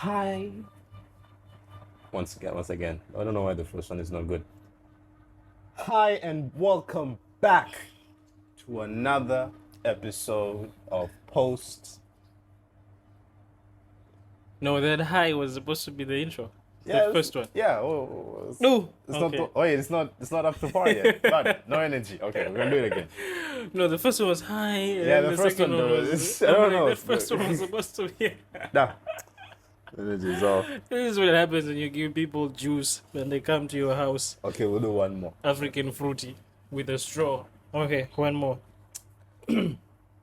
Hi. Once again. I don't know why the first one is not good. Hi and welcome back to another episode of Post. No, that hi was supposed to be the intro. Yeah, The first one. Yeah. No. It's Okay. not. Wait, it's not up to par yet. But no energy. Okay, we're gonna do it again. No, the first one was hi. Yeah, And the first second one, though, was. I don't know. That first one was supposed to be. Nah. Energy is off. This is what happens when you give people juice when they come to your house. Okay, we'll do one more. African fruity with a straw. Okay, one more.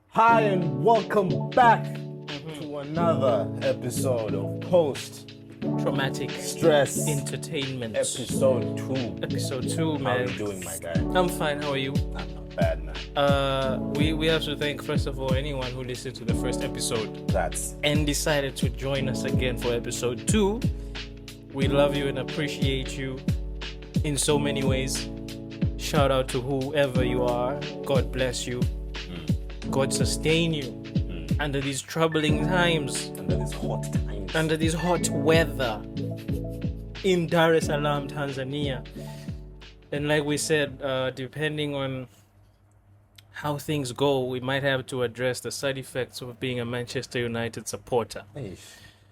Hi and welcome back to another episode of Post Traumatic Stress Entertainment. Episode 2. Episode 2, How man. are you doing, my guy? I'm fine. How are you? Not bad, man. We have to thank first of all anyone who listened to the first episode That's and decided to join us again for episode 2. We love you and appreciate you in so many ways. Shout out to whoever you are. God bless you. God sustain you under these troubling times, under this hot times. under this hot weather in Dar es Salaam, Tanzania. And like we said, depending on how things go, we might have to address the side effects of being a Manchester United supporter.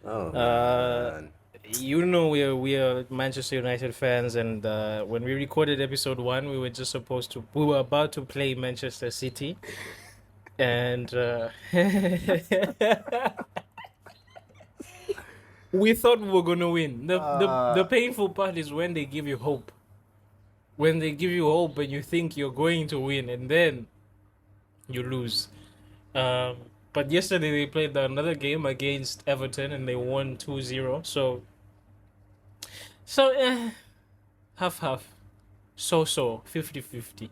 Oh, man. You know we are Manchester United fans, and when we recorded episode 1, we were about to play Manchester City, and we thought we were gonna win. The painful part is when they give you hope. When they give you hope and you think you're going to win, and then you lose. But yesterday they played another game against Everton and they won 2-0. So half. So 50-50.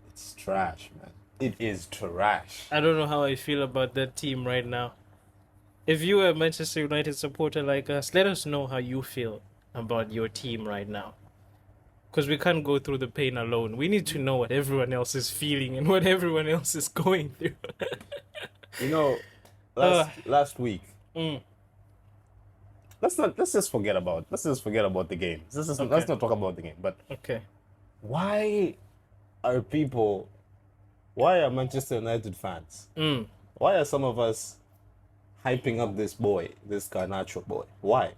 it's trash, man. It is trash. I don't know how I feel about that team right now. If you are a Manchester United supporter like us, let us know how you feel about your team right now. Because we can't go through the pain alone. We need to know what everyone else is feeling and what everyone else is going through. You know, last week. Let's just forget about the game. Let's not talk about the game. But Okay. why are Manchester United fans? Why are some of us hyping up this Garnacho boy? Why?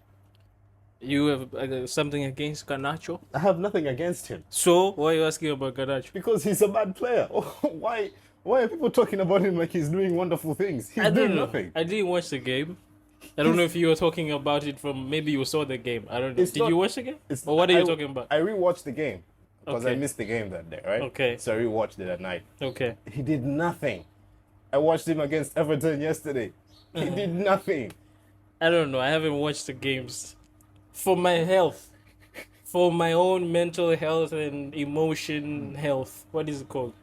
You have something against Garnacho? I have nothing against him. So, why are you asking about Garnacho? Because he's a bad player. Why are people talking about him like he's doing wonderful things? He's doing nothing. I didn't watch the game. I don't know if you were talking about it from maybe you saw the game. I don't know. Did you watch the game? Or what are you talking about? I rewatched the game because I Okay. missed the game that day, right? Okay. So I rewatched it at night. Okay. He did nothing. I watched him against Everton yesterday. He did nothing. I don't know. I haven't watched the games. For my health. For my own mental health and emotion health. What is it called?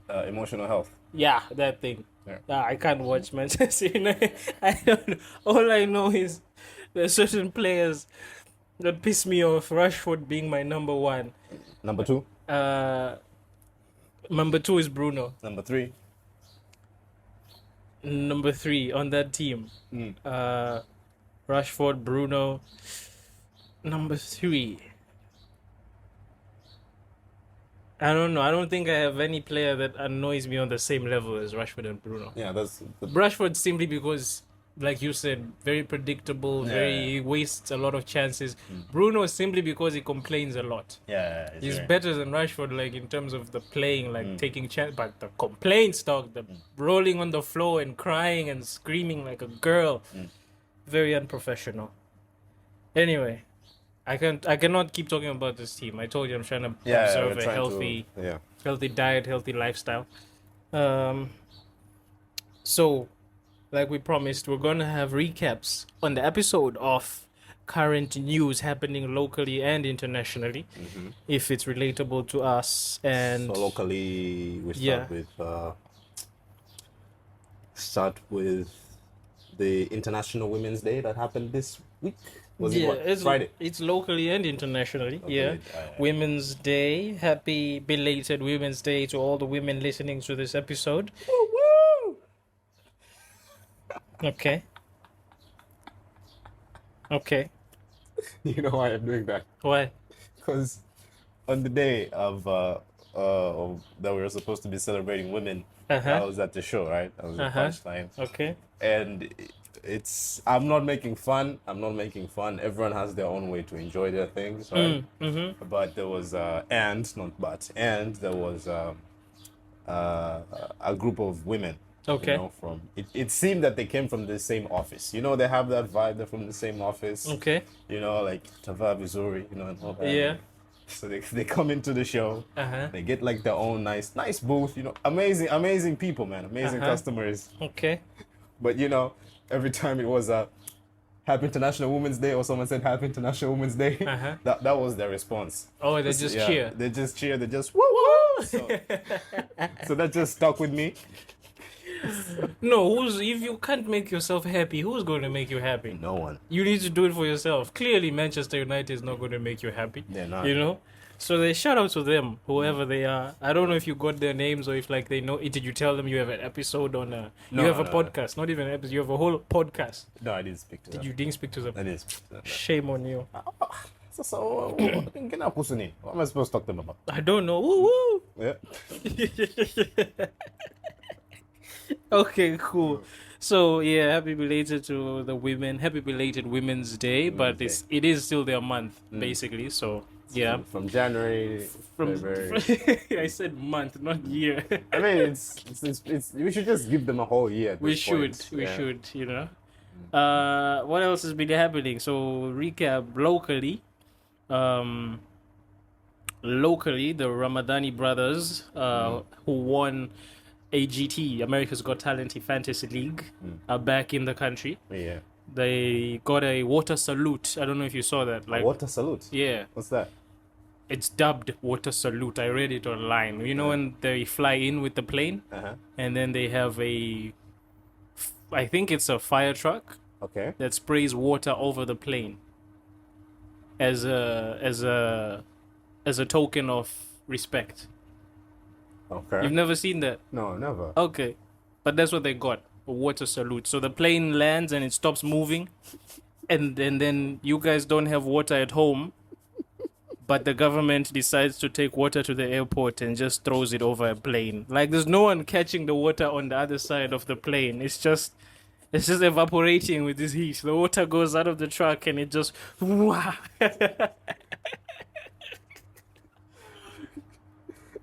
Emotional health. Yeah, that thing. Yeah. I can't watch Manchester United. I don't know. All I know is there are certain players that piss me off. Rashford being my number 1. Number 2. Number 2 is Bruno. Number 3. Number 3 on that team. Rashford, Bruno. Number 3. I don't know. I don't think I have any player that annoys me on the same level as Rashford and Bruno. Yeah, that's Rashford simply because, like you said, very predictable, he wastes a lot of chances. Bruno simply because he complains a lot. yeah. He's better than Rashford, like in terms of the playing, like taking chance, but the complaints, dog, the rolling on the floor and crying and screaming like a girl, very unprofessional. Anyway, I cannot keep talking about this team. I told you I'm trying to observe a healthy diet, healthy lifestyle. So, like we promised, we're gonna have recaps on the episode of current news happening locally and internationally, if it's relatable to us. And so locally, we start with the International Women's Day that happened this week. It's Friday? It's locally and internationally. Okay. Women's Day. Happy belated Women's Day to all the women listening to this episode. Woo! Okay. Okay. You know why I'm doing that? Why? Because on the day that we were supposed to be celebrating women, I Uh-huh. was at the show, right? I was the Uh-huh. punchline. Okay. And I'm not making fun. I'm not making fun. Everyone has their own way to enjoy their things, right? Mm-hmm. But there was and there was uh, a group of women, Okay. from it seemed that they came from the same office. They have that vibe. They're from the same office. Okay. Like Tava Vizuri, and all that. Yeah. So they come into the show. Uh-huh. They get like their own nice booth. Amazing people, man. Amazing Uh-huh. customers. Okay. But every time it was Happy International Women's Day or someone said Happy International Women's Day, Uh-huh. that was their response. Oh, they just Yeah, cheer. They just cheer. They just woo woo. So that just stuck with me. No, if you can't make yourself happy, who's going to make you happy? No one. You need to do it for yourself. Clearly, Manchester United is not going to make you happy. They're not. So they shout out to them, whoever they are. I don't know if you got their names or if like they know. Did you tell them you have an episode on a? No, you have a no. podcast, not even an episode. You have a whole podcast. No, I didn't speak to them. You didn't speak to them. I didn't speak to them. Shame on you. So what am I supposed to talk to them about? I don't know. Woo woo. Yeah. Okay, cool. So yeah, happy belated to the women. Happy belated Women's Day, but it is still their month basically. So yeah, From January, from February. I said month, not year. I mean, it's we should just give them a whole year. At we this should, point. we Yeah. should, What else has been happening? So recap locally. Locally, the Ramadani brothers, who won AGT, America's Got Talent Fantasy League, are back in the country. Yeah. They got a water salute. I don't know if you saw that. Like, Water salute. yeah, What's that? it's dubbed water salute. I read it online. You know when they fly in with the plane, and then they have I think it's a fire truck Okay. that sprays water over the plane as a token of respect. Okay. You've never seen that? No, never. Okay. But that's what they got, a water salute. So the plane lands and it stops moving, and then you guys don't have water at home, but the government decides to take water to the airport and just throws it over a plane. Like there's no one catching the water on the other side of the plane. It's just evaporating with this heat. The water goes out of the truck and it just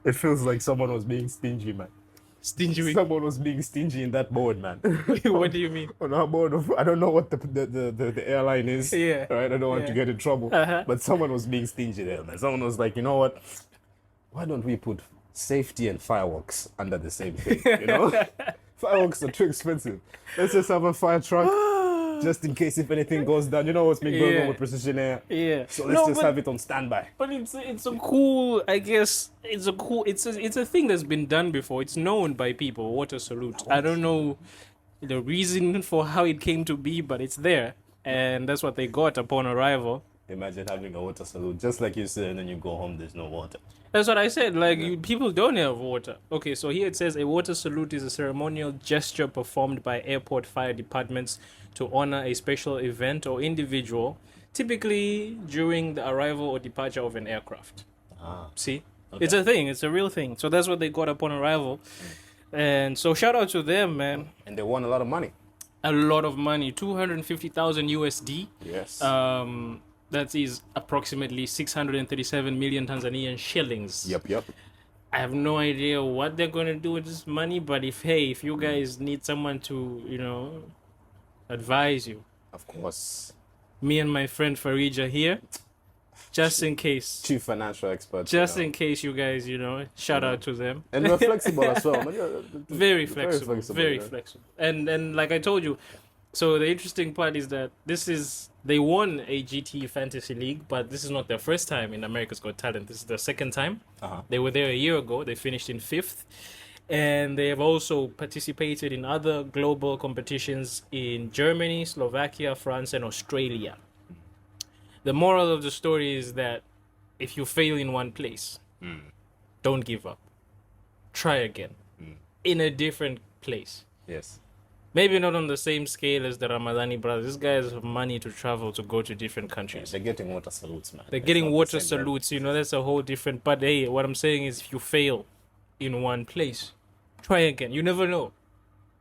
It feels like someone was being stingy, man. stingy. with- Someone was being stingy in that board, man. What do you mean? On our board of, I don't know what the airline is. Yeah. Right. I don't want to Yeah. get in trouble. Uh-huh. But someone was being stingy there, man. Someone was like, you know what? Why don't we put safety and fireworks under the same thing? Fireworks are too expensive. Let's just have a fire truck, just in case if anything goes down. You know what's been going Yeah. on with Precision Air. Yeah. So let's just have it on standby. But it's a cool, I guess it's a thing that's been done before. It's known by people. Water salute. I don't know the reason for how it came to be, but it's there, and that's what they got upon arrival. Imagine having a water salute, just like you said, and then you go home, there's no water. That's what I said. Like people don't have water. Okay, so here it says a water salute is a ceremonial gesture performed by airport fire departments to honor a special event or individual, typically during the arrival or departure of an aircraft. See, it's a thing. It's a real thing. So that's what they got upon arrival, and so shout out to them, man. And they won a lot of money. A lot of money, 250,000 USD. Yes. That is approximately 637 million Tanzanian shillings. Yep. I have no idea what they're going to do with this money, but if you guys need someone to, advise you, Of course. me and my friend Farid are here, just in case. Chief financial expert. Just in case you guys, shout out to them. And we're flexible as well. Man. Very flexible. Very yeah. flexible. And like I told you, so the interesting part is that they won a GT Fantasy League, but this is not their first time in America's Got Talent. This is their second time. They were there a year ago. They finished in 5th. And they have also participated in other global competitions in Germany, Slovakia, France, and Australia. The moral of the story is that if you fail in one place, don't give up. Try again in a different place. Yes. Maybe not on the same scale as the Ramadani brothers. These guys have money to travel to go to different Yeah, countries. they're getting water salutes, man. They're It's getting not the water same level. salutes, that's a whole different. But hey, what I'm saying is, if you fail in one place, try again. You never know.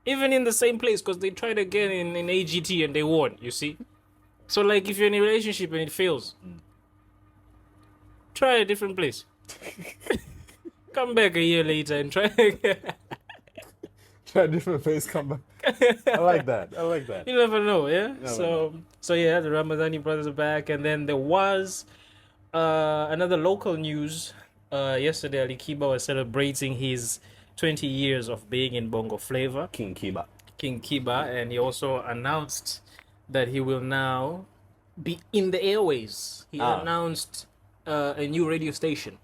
Even in the same place, because they tried again in AGT and they won, you see? So, like, if you're in a relationship and it fails, try a different place. Come back a year later and try again. Try a different face, come back. I like that. I like that. You never know, yeah? Never So yeah, the Ramadani brothers are back. And then there was another local news. Yesterday, Ali Kiba was celebrating his 20 years of being in Bongo Flava. King Kiba. King Kiba, and he also announced that he will now be in the airways. He announced a new radio station.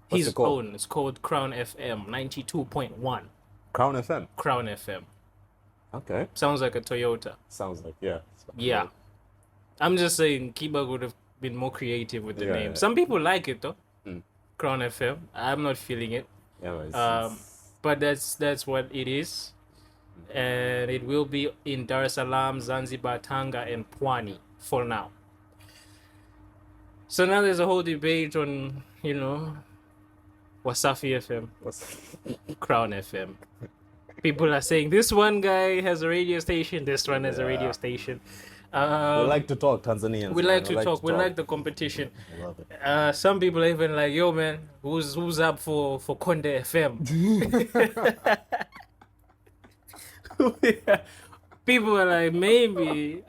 What's His it called? own. It's called Crown FM 92.1. Crown FM. Crown FM. Okay. Sounds like a Toyota. Sounds like, yeah. Yeah. I'm just saying Kiba would have been more creative with the Yeah, name. yeah. Some people like it though. Mm. Crown FM. I'm not feeling it. Yeah, but But that's what it is. And it will be in Dar es Salaam, Zanzibar, Tanga, and Pwani for now. So now there's a whole debate on, Wasafi FM, Crown FM. People are saying this one guy has a radio station, this one has a radio Yeah. station. we like to talk, Tanzanians. We man. like to talk. We like the competition. I love it. Some people are even like, yo, man, who's up for Konde FM? People are like, maybe.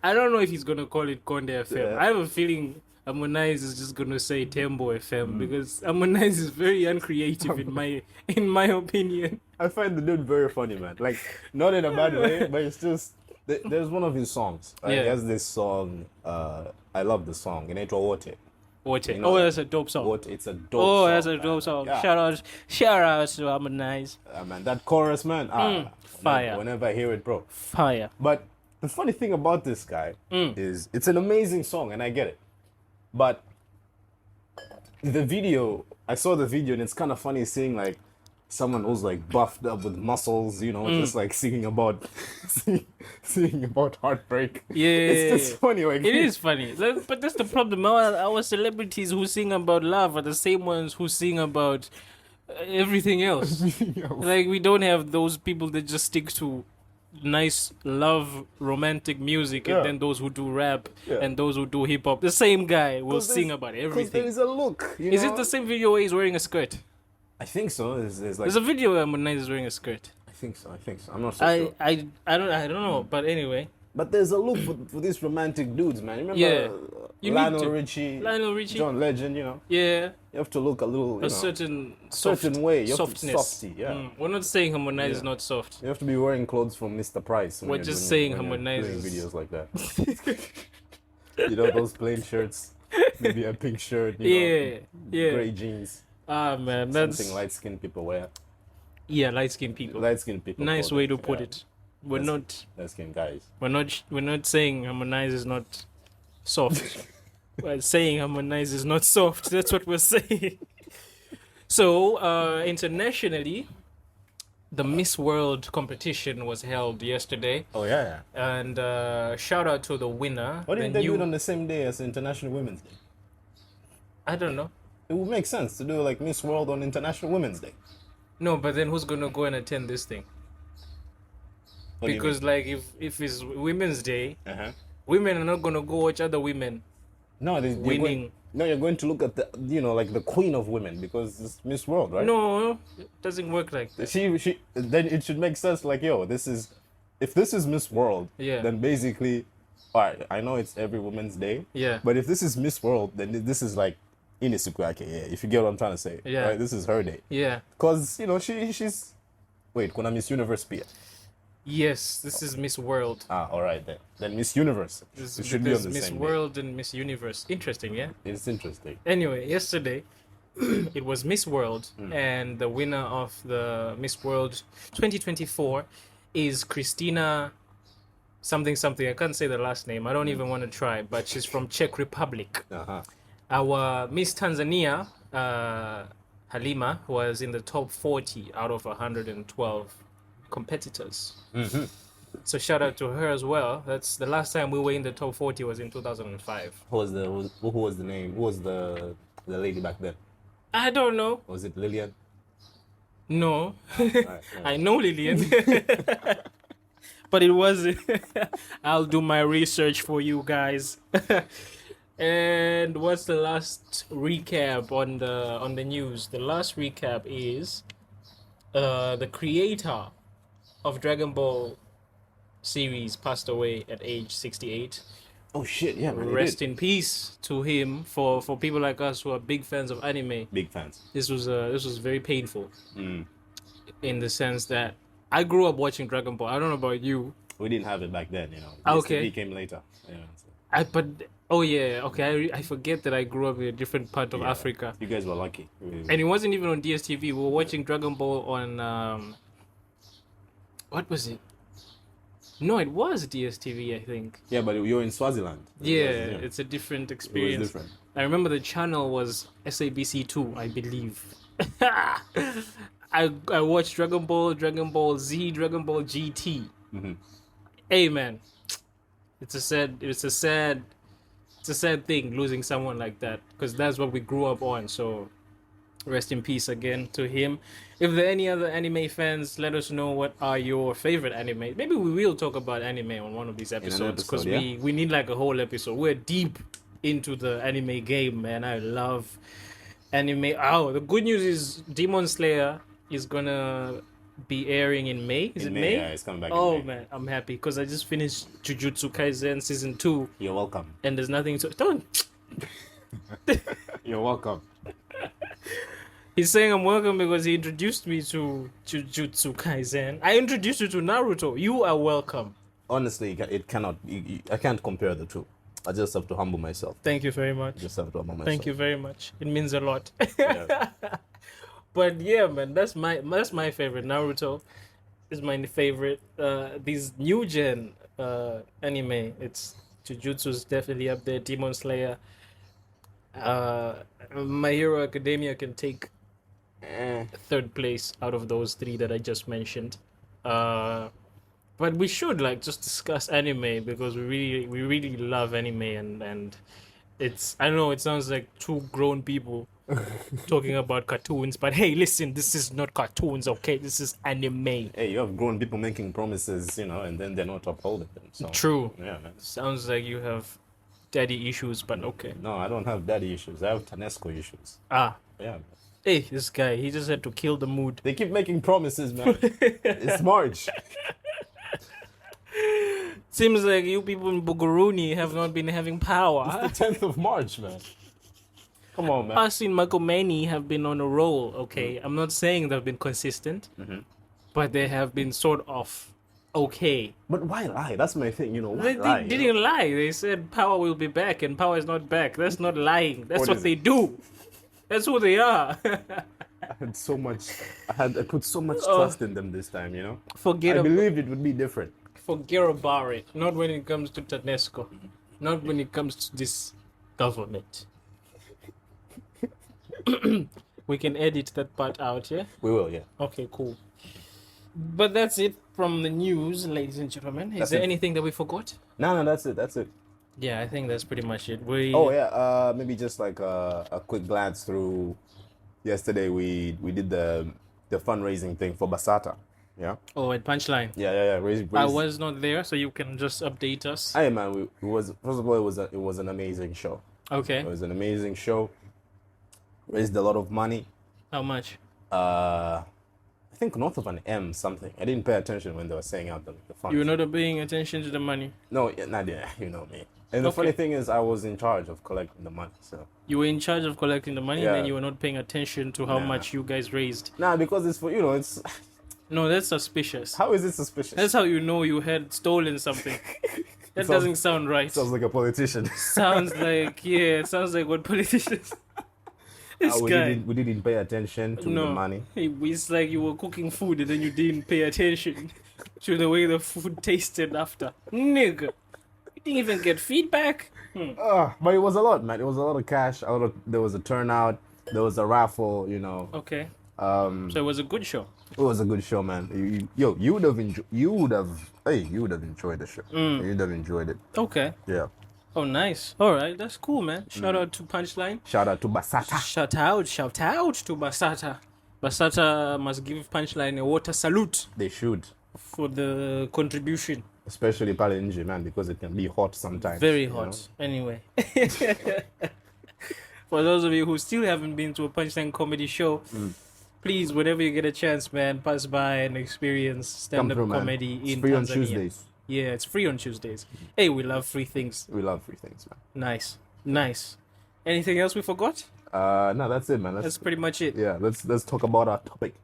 I don't know if he's going to call it Konde FM. Yeah. I have a feeling Harmonize is just going to say Tembo FM because Harmonize is very uncreative in my opinion. I find the dude very funny, man. Like, not in a bad way, but it's just... There's one of his songs. Right? Yeah. He has this song. I love the song. Inaitwa Wote. What? You know, Oh, that's a dope song. Wote. It's a dope Oh, song. that's a man. dope song. Yeah. Shout out to Harmonize. Man, that chorus, man. fire. Whenever I hear it, bro. Fire. But the funny thing about this guy is it's an amazing song, and I get it. But the video, I saw the video, and it's kind of funny seeing like someone who's like buffed up with muscles, just like singing about singing about heartbreak. Yeah. It's just funny. Like It is funny. But that's the problem. Our celebrities who sing about love are the same ones who sing about everything else. Like, we don't have those people that just stick to nice love romantic music, Yeah. and then those who do rap Yeah. and those who do hip hop. The same guy will 'Cause sing there's- about 'cause everything. there is a look. Is it the same video where he's wearing a skirt? I think so. It's like There's a video where Harmonize is wearing a skirt. I think so. I'm not so sure. I don't know, but anyway. But there's a look for these romantic dudes, man. Remember Yeah. You need Lionel to. Richie, Lionel Richie. John Legend, Yeah, You have to look a little, a certain certain way. You have to softness. softy, yeah. We're not saying Harmonize is Yeah. not soft. You have to be wearing clothes from Mr. Price. when We're you're just doing- saying when you're Harmonize doing is- videos like that. Those plain shirts, maybe a pink shirt, Yeah, yeah. gray jeans, Ah, man, that's something light-skinned people wear. light-skinned people. Light-skinned people. Nice call way them, to put yeah. it. We're That's- Light-skinned guys. we're not saying Harmonize is not soft. We're saying Harmonize is not soft. That's what we're saying. So, internationally, the Miss World competition was held yesterday, Oh yeah. and shout out to the winner. Why didn't the they do it on the same day as International Women's Day? I don't know. It would make sense to do like Miss World on International Women's Day. No, but then who's gonna go and attend this thing? What do you Because like if it's Women's Day, mean? Uh-huh. women are not gonna go watch other women No, you're winning. going to look at the, like the queen of women because it's Miss World, right? No, it doesn't work like that. She then it should make sense. Like, yo, if this is Miss World, Yeah. then basically, all right, I know it's every Women's Day, Yeah. but if this is Miss World, then this is like Inisukwake, yeah. If you get what I'm trying to say, Yeah. right? This is her day, Yeah. because she's wait, kuna Miss Universe Pia. Yes, this is Miss World. All right then Miss Universe. This It should be on there's the Miss same World and Miss Universe. Interesting, yeah? day. It's interesting. Anyway, yesterday it was Miss World, and the winner of the Miss World 2024 is Christina something something. I can't say the last name. I don't even want to try, but she's from Czech Republic. Uh-huh. Our Miss Tanzania, Halima, was in the top 40 out of 112 competitors. Mm-hmm. So shout out to her as well. That's the last time we were in the top 40 was in 2005. Who was the name? Who was the lady back then? I don't know. Was it Lillian? No. Alright, I know Lillian. But it wasn't. I'll do my research for you guys. And what's the last recap on the news? The last recap is the creator of Dragon Ball series passed away at age 68. Oh shit! Yeah, man. Rest in peace to him. For people like us who are big fans of anime, Big fans. this was very painful Mm. in the sense that I grew up watching Dragon Ball. I don't know about you. We didn't have it back then, you know. Okay. It came later. Yeah. So, Oh yeah, okay. I forget that I grew up in a different part of yeah. Africa, You guys were lucky. Really. and it wasn't even on DSTV. We were watching Dragon Ball on what was it? No, it was DSTV, I think. Yeah, but you're in Swaziland. Yeah, it's a different It was experience. different. I remember the channel was SABC2, I believe. I watched Dragon Ball, Dragon Ball Z, Dragon Ball GT. Mm-hmm. Hey man, it's a sad thing losing someone like that because that's what we grew up on. So rest in peace again to him. If there are any other anime fans, let us know what are your favorite anime. Maybe we will talk about anime on one of these episodes because we need like a whole episode. We're deep into the anime game, man. I love anime. Oh, the good news is Demon Slayer is gonna be airing in May. Is it May? Yeah, it's coming back. Oh in May. man, I'm happy because I just finished Jujutsu Kaisen season 2 You're welcome. and there's nothing to don't. You're welcome. He's saying I'm welcome because he introduced me to Jujutsu Kaisen. I introduced you to Naruto. You are welcome. Honestly, it cannot. I can't compare the two. I just have to humble myself. Thank you very much. Just have to humble myself. Thank you very much. It means a lot. Yeah. But yeah, man, that's my favorite. Naruto is my favorite. These new gen anime, it's Jujutsu's definitely up there. Demon Slayer. My Hero Academia can take third place out of those three that I just mentioned. But we should like just discuss anime because we really love anime and it's, I don't know, it sounds like two grown people talking about cartoons, but hey, listen, this is not cartoons, okay? This is anime. Hey, you have grown people making promises, you know, and then they're not upholding them. So True. yeah, man. Sounds like you have daddy issues, but okay. No, I don't have daddy issues. I have Tanesco issues. Ah, Yeah, man. hey, this guy, he just had to kill the mood. They keep making promises, man. It's March. Seems like you people in Buguruni have not been having power. It's the 10th of March, man. Come on, man. Us in Makomani have been on a roll, okay? I'm not saying they've been consistent, but they have been sort of okay. But why lie? That's my thing, you know. Why They lie? didn't lie. They said power will be back, and power is not back. That's not lying. That's What what is they do. That's who they are. I had so much. I put so much trust in them this time, you know. Forget I about believed it would be different. forget about it. Not when it comes to Tanesco. Not when it comes to this government. We can edit that part out, yeah? We will, yeah. Okay, cool. But that's it from the news, ladies and gentlemen. Is That's there it. anything that we forgot? No, that's it. That's it. Yeah, I think that's pretty much it. Oh yeah. Maybe just like a quick glance through. Yesterday we did the fundraising thing for Basata. Yeah. Oh, at Punchline. Yeah. I was not there, so you can just update us. Hey man, it was first of all it was an amazing show. Okay. It was an amazing show. Raised a lot of money. How much? I think north of an M something. I didn't pay attention when they were saying out the funds. You were not paying attention to the money. No, yeah, not yeah, you know me. And the Okay. funny thing is, I was in charge of collecting the money. So You were in charge of collecting the money, Yeah. and then you were not paying attention to how Nah. much you guys raised. because it's for it's No, that's suspicious. how is it suspicious? That's how you know you had stolen something. That Sounds- doesn't sound right. Sounds like a politician. Sounds like, yeah, it sounds like what politicians. This we guy. didn't pay attention to the money. It's like you were cooking food and then you didn't pay attention to the way the food tasted after. Nigga, you didn't even get feedback. But it was a lot, man. It was a lot of cash. There was a turnout. There was a raffle. Okay, Um, so it was a good show. It was a good show, man. You would have enjoyed the show. You'd have enjoyed it. Okay. Yeah. Oh, nice. All right, that's cool, man. Shout out to Punchline. Shout out to Basata. Shout out to Basata. Basata must give Punchline a water salute They should, for the contribution. especially pale nje, man, because it can be hot sometimes. Very you hot. know? Anyway. For those of you who still haven't been to a Punchline comedy show, please, whenever you get a chance, man, pass by and experience stand-up through, man. comedy It's in free on Tanzania. Tuesdays. Yeah, it's free on Tuesdays. Hey, we love free things. We love free things, man. Nice. Anything else we forgot? No, that's it, man. That's pretty much it. Yeah, let's talk about our topic.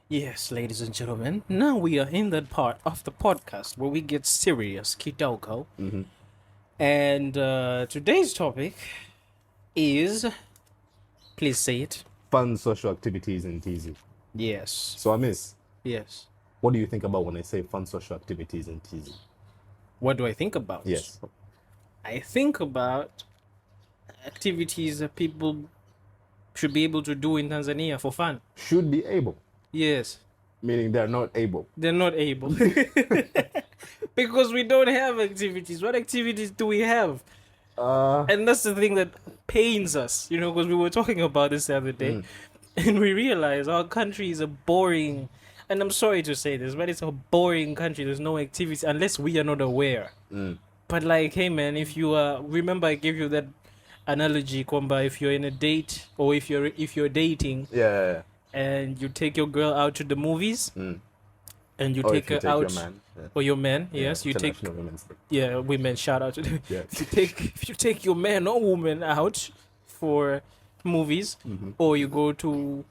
Yes, ladies and gentlemen, now we are in that part of the podcast where we get serious, Kitoko. And today's topic is, please say it. Fun social activities in TZ. Yes. So, Miss, Yes. what do you think about when I say fun social activities in TZ? What do I think about? Yes. I think about activities that people should be able to do in Tanzania for fun. Should be able, Yes. meaning they're not able. They're not able. Because we don't have activities. What activities do we have? And that's the thing that pains us, because we were talking about this the other day. And we realize our country is a boring, and I'm sorry to say this, but it's a boring country. There's no activities unless we are not aware. But like, hey man, if you remember I gave you that analogy, Kwamba, if you're in a date or if you're dating, Yeah. and you take your girl out to the movies, and you Or take if you her take out, your man. Yeah. or your man, yes, you take, International Women's Day. yeah, women, shout out to them. Yeah. If you take your man or woman out for movies, or you go to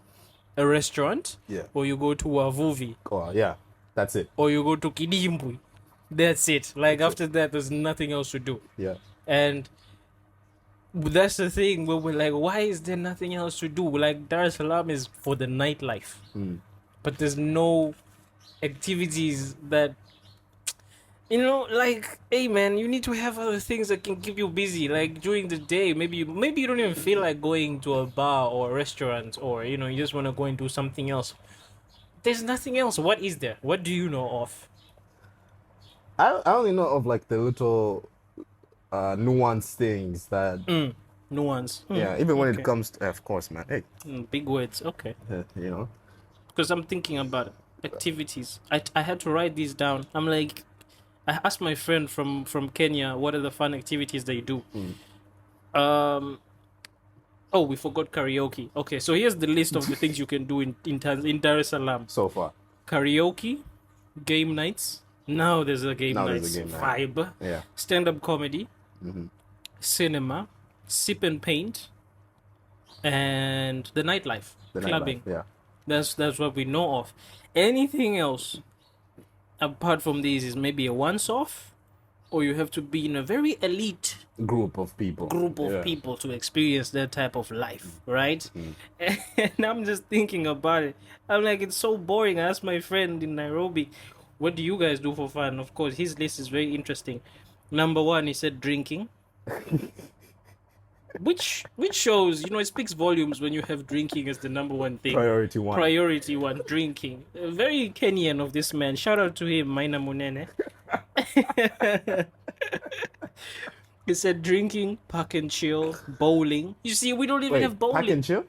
a restaurant, Yeah. or you go to Wavuvi, Oh, yeah. That's it. or you go to Kidimbwi, that's it. Like, after that, there's nothing else to do. Yeah. And that's the thing where we're like, why is there nothing else to do? Like, Dar es Salaam is for the nightlife, but there's no activities that, like, hey man, you need to have other things that can keep you busy. Like, during the day, maybe you don't even feel like going to a bar or a restaurant, or you just want to go and do something else. There's nothing else. What is there? What do you know of? I only know of like the little nuanced things that Nuance. yeah, even when okay. it comes to, of course, man. Hey, Big words. Okay. you know. Because I'm thinking about activities. I had to write these down. I'm like, I asked my friend from Kenya, what are the fun activities they do? Oh, we forgot karaoke. Okay, so here's the list of the things you can do in Dar es Salaam. So far. Karaoke, game nights. Now there's a game Now nights there's a game night. vibe. Yeah. Stand-up comedy, cinema, sip and paint, and the nightlife, The clubbing. nightlife, yeah. That's what we know of. Anything else apart from these is maybe a once-off, or you have to be in a very elite Group of people. Yeah. people to experience that type of life, right? And I'm just thinking about it. I'm like, it's so boring. I asked my friend in Nairobi, what do you guys do for fun? Of course, his list is very interesting. Number one, he said drinking. Which shows, it speaks volumes when you have drinking as the number one thing. Priority one. Priority one, drinking. Very Kenyan of this man. Shout out to him, Maina Munene. He said drinking, park and chill, bowling. You see, we don't even Wait, have bowling. Park and chill?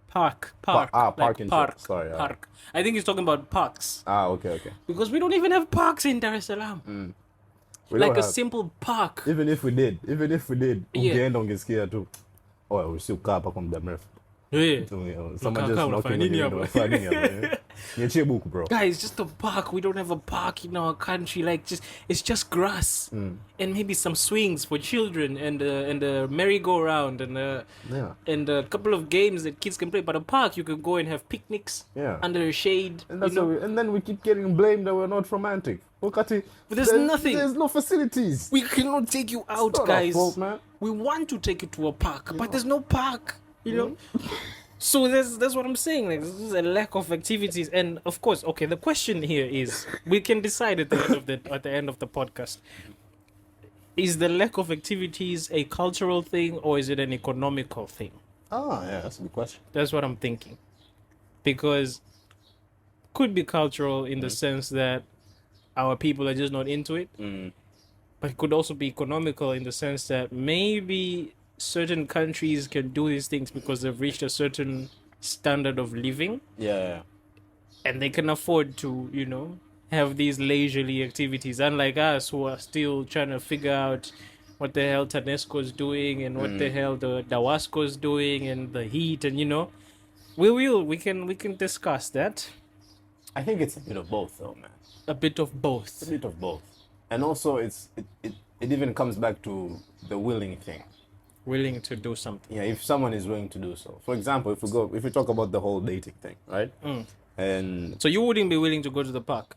Park. Park Like and park, chill. Sorry, park. I think he's talking about parks. Okay. Because we don't even have parks in Dar es Salaam. We Like don't a have- simple park. Even if we did, Yeah. ungeenda ungesikia tu. Oh, usiukaa hapa kwa muda mrefu. Yeah. Someone Unakaa just unafanya knocking on nini your hapa? door. Unafanya nini hapa, eh? Niachie buku, bro. Guys, just a park. We don't have a park in our country. Like, it's just grass and maybe some swings for children and a merry-go-round Yeah. and a couple of games that kids can play. But a park, you can go and have picnics Yeah. under a shade. And that's and then we keep getting blamed that we're not romantic. Wakati, But there's nothing. There's no facilities. We cannot take you out, It's not guys. our fault, man. We want to take you to a park, but there's no park. So that's what I'm saying. Like, this is a lack of activities, and of course, okay. The question here is, we can decide at the end of the podcast. Is the lack of activities a cultural thing, or is it an economical thing? Yeah, that's a good question. That's what I'm thinking, because could be cultural in the sense that our people are just not into it. But it could also be economical in the sense that maybe certain countries can do these things because they've reached a certain standard of living. Yeah. And they can afford to, have these leisurely activities, unlike us who are still trying to figure out what the hell Tanesco is doing and what the hell the Dawasco is doing and the heat and we can discuss that. I think it's a bit of both, though, man. A bit of both. A bit of both, and also it even comes back to the willing thing. Willing to do something. Yeah, if someone is willing to do so. For example, if we talk about the whole dating thing, right? And so you wouldn't be willing to go to the park.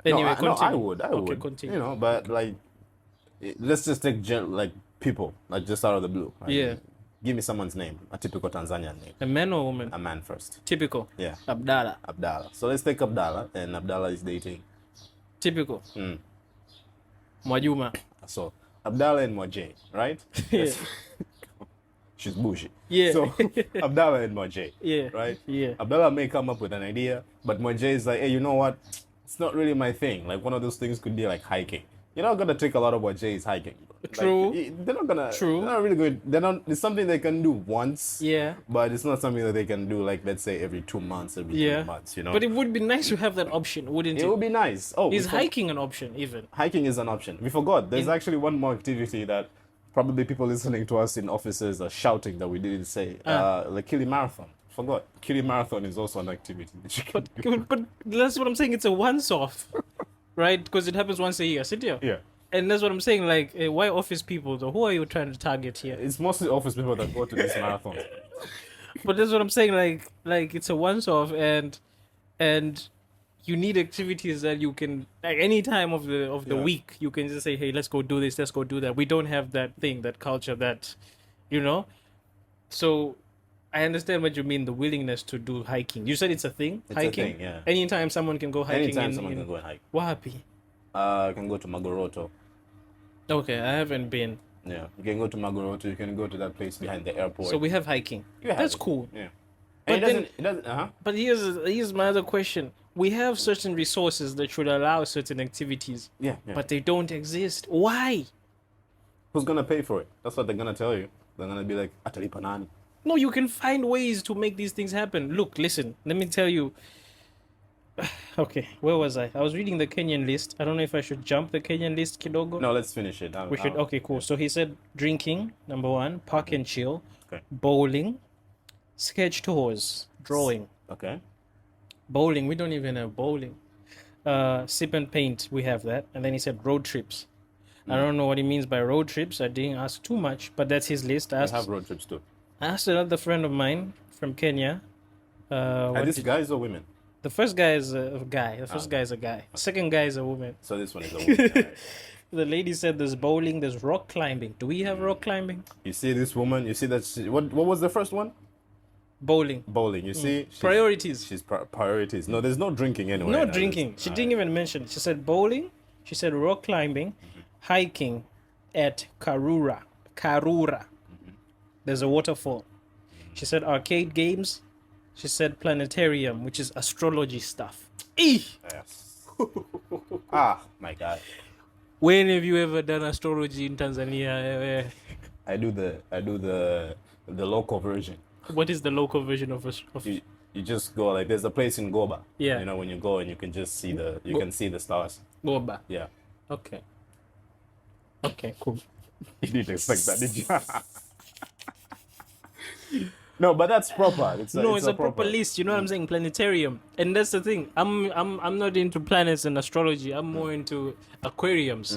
Anyway, no, I would. Okay, continue. But like, let's just take people, like just out of the blue. Right? Yeah. Give me someone's name, a typical Tanzanian name. A man or woman? A man first. Typical. Yeah. Abdallah. So let's take Abdallah, and Abdallah is dating. Typical. Mwajuma. So Abdallah and Mwajay, right? Yeah. She's bougie. Yeah. So Abdallah and Mwajay. Yeah. Right? Yeah. Abdallah may come up with an idea, but Mwajay is like, hey, you know what? It's not really my thing. Like one of those things could be like hiking. You're not gonna take a lot of what Jay is hiking. True. Like, they're not gonna. True. They're not really good. They're not. It's something they can do once. Yeah. But it's not something that they can do like, let's say, every 2 months, every 3 months. But it would be nice to have that option, wouldn't it? It would be nice. Oh, is hiking an option even? Hiking is an option. We forgot. There's actually one more activity that probably people listening to us in offices are shouting that we didn't say. The Kili Marathon. Forgot. Kili Marathon is also an activity that you can do. But that's what I'm saying. It's a once-off, right? Because it happens once a year. Sit here. Yeah. And that's what I'm saying. Like, why office people though? Who are you trying to target here? It's mostly office people that go to these marathons. But that's what I'm saying. Like it's a once-off, and you need activities that you can any time of the week you can just say, hey, let's go do this, let's go do that. We don't have that thing, that culture, that So I understand what you mean. The willingness to do hiking. You said it's a thing. It's hiking. a thing, yeah. Anytime someone can go hiking. Anytime someone can go and hike. Wapi? You can go to Magoroto. Okay, I haven't been. Yeah, you can go to Magoroto. You can go to that place behind the airport. So we have hiking. That's cool. Yeah. But it doesn't. But here's my other question. We have certain resources that should allow certain activities. Yeah. But they don't exist. Why? Who's gonna pay for it? That's what they're gonna tell you. They're gonna be like, Atalipa nani. No, you can find ways to make these things happen. Look, listen, let me tell you. Okay, where was I? I was reading the Kenyan list. I don't know if I should jump the Kenyan list, kidogo. No, let's finish it. We should. Okay, cool. So he said drinking, number 1, park and chill, Okay. bowling, sketch tours, drawing. Okay. Bowling, we don't even have bowling. Sip and paint, we have that. And then he said road trips. I don't know what he means by road trips. I didn't ask too much, but that's his list. We have road trips too. I asked another friend of mine from Kenya. Are these guys or women? The first guy is a guy. The first guy is a guy. Second guy is a woman. So this one is a woman. Right. The lady said there's bowling, there's rock climbing. Do we have rock climbing? You see this woman? You see that? What was the first one? Bowling. Bowling. You see? Priorities. She's priorities. No, there's no drinking anyway. No drinking. She didn't even mention it. She said bowling. She said rock climbing, hiking at Karura. There's a waterfall. She said arcade games. She said planetarium, which is astrology stuff. Yes. My God. When have you ever done astrology in Tanzania? I do the local version. What is the local version of You just go, like, there's a place in Goba. Yeah. You know, when you go and you can just see can see the stars. Goba? Yeah. Okay. Okay, cool. You didn't expect that, did you? No, but that's proper. It's a proper list. You know what I'm saying? Planetarium, and that's the thing. I'm not into planets and astrology. I'm more into aquariums.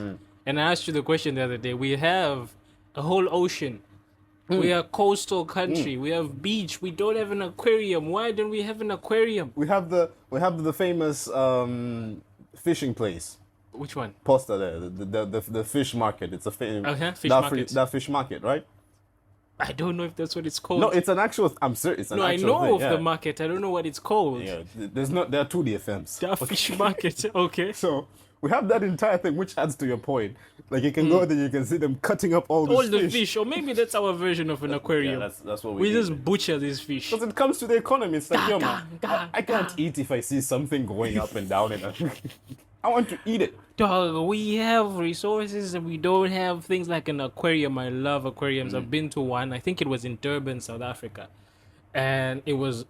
And I asked you the question the other day. We have a whole ocean. We are a coastal country. We have beach. We don't have an aquarium. Why don't we have an aquarium? We have the famous fishing place. Which one? Posta there, the fish market. It's a fish market. That fish market, right? I don't know if that's what it's called. No, it's an actual. I'm serious. It's an actual I know thing, of the market. I don't know what it's called. Yeah, there are 2 DFMs. The fish market. Okay. So We have that entire thing, which adds to your point. Like you can go there, you can see them cutting up all All these the fish, or maybe that's our version of an aquarium. Yeah, that's what We we just need. butcher these fish. Because it comes to the economy, it's like, yo, man, Ga, I can't ga. eat if I see something going up and down. I want to eat it. Dog, we have resources and we don't have things like an aquarium. I love aquariums. I've been to one. I think it was in Durban, South Africa. And it was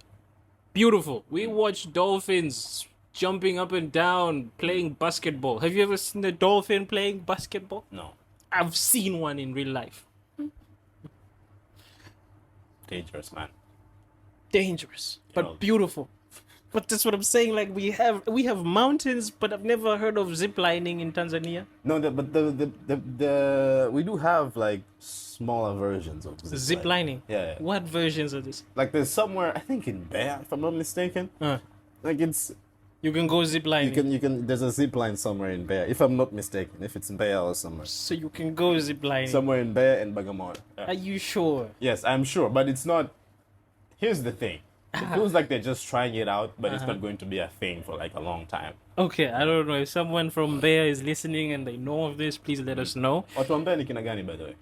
beautiful. We watched dolphins jumping up and down, playing basketball. Have you ever seen a dolphin playing basketball? No, I've seen one in real life. dangerous, man. Dangerous, but know- beautiful. But that's what I'm saying. Like we have mountains, but I've never heard of zip lining in Tanzania. No, but the we do have like smaller versions of Zip lining. Yeah. What versions of this? Like there's somewhere, I think in Bear, if I'm not mistaken. Like it's You can go zip lining. you can there's a zip line somewhere in Bear, if I'm not mistaken. If it's in Bear or somewhere. So you can go zip lining. Somewhere in Bear and Bagamoyo. Yeah. Are you sure? Yes, I'm sure, but it's not. Here's the thing. It feels like they're just trying it out, but it's not going to be a thing for like a long time. Okay, I don't know if someone from there is listening and they know of this. Please let us know. Watu ambao ni kina gani, by the way?